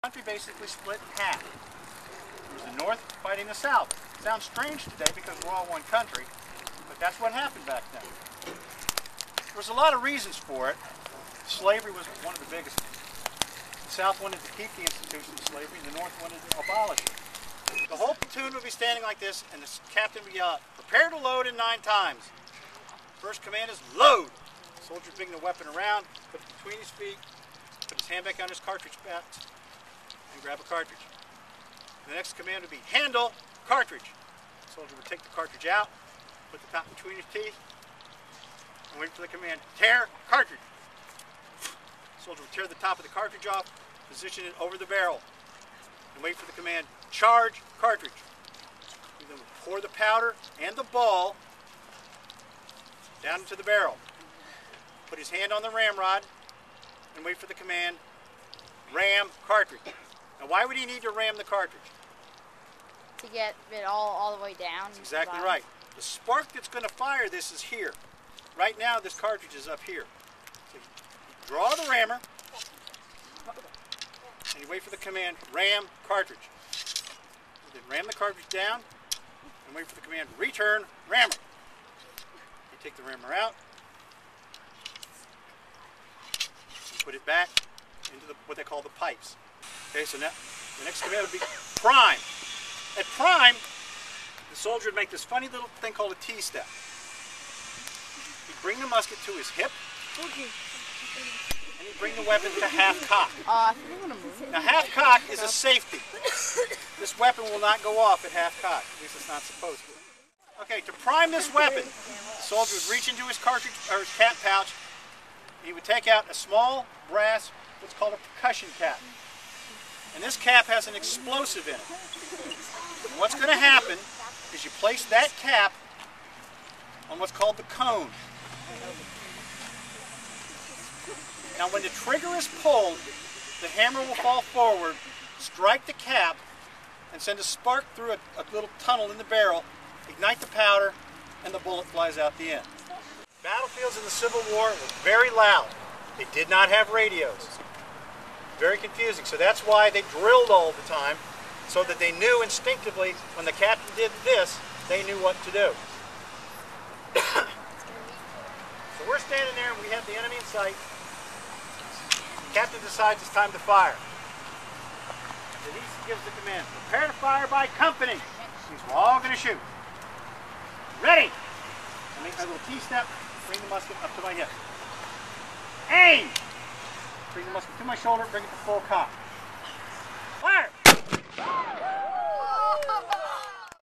country basically split in half. It was the North fighting the South. Sounds strange today because we're all one country, but that's what happened back then. There was a lot of reasons for it. Slavery was one of the biggest. The South wanted to keep the institution of slavery, and the North wanted to abolish it. The whole platoon would be standing like this, and the captain would yell, "Prepare to load in 9 times. First command is load." The soldier bring the weapon around, put it between his feet, put his hand back on his cartridge belt, and grab a cartridge. The next command would be handle cartridge. The soldier would take the cartridge out, put the top between his teeth, and wait for the command, tear cartridge. The soldier would tear the top of the cartridge off, position it over the barrel, and wait for the command, charge cartridge. He then would pour the powder and the ball down into the barrel. Put his hand on the ramrod and wait for the command, ram cartridge. Now why would he need to ram the cartridge? To get it all the way down. That's exactly right. The spark that's going to fire this is here. Right now this cartridge is up here. So you draw the rammer and you wait for the command, ram cartridge. You then ram the cartridge down and wait for the command, return rammer. You take the rammer out, and put it back into what they call the pipes. Okay, so now the next command would be prime. At prime, the soldier would make this funny little thing called a T-step. He'd bring the musket to his hip, and he'd bring the weapon to half cock. Now half cock is a safety. This weapon will not go off at half cock. At least it's not supposed to. Okay, to prime this weapon, the soldier would reach into his cartridge or his cap pouch. He would take out a small brass, what's called a percussion cap. And this cap has an explosive in it. And what's going to happen is you place that cap on what's called the cone. Now when the trigger is pulled, the hammer will fall forward, strike the cap, and send a spark through a little tunnel in the barrel, ignite the powder, and the bullet flies out the end. Battlefields in the Civil War were very loud. They did not have radios. Very confusing. So that's why they drilled all the time, so that they knew instinctively when the captain did this, they knew what to do. So we're standing there and we have the enemy in sight. The captain decides it's time to fire. Then he gives the command, prepare to fire by company. Means we're all going to shoot. Ready! I make my little T-step, bring the musket up to my hip. Aim! Bring the musket to my shoulder, bring it to full cock.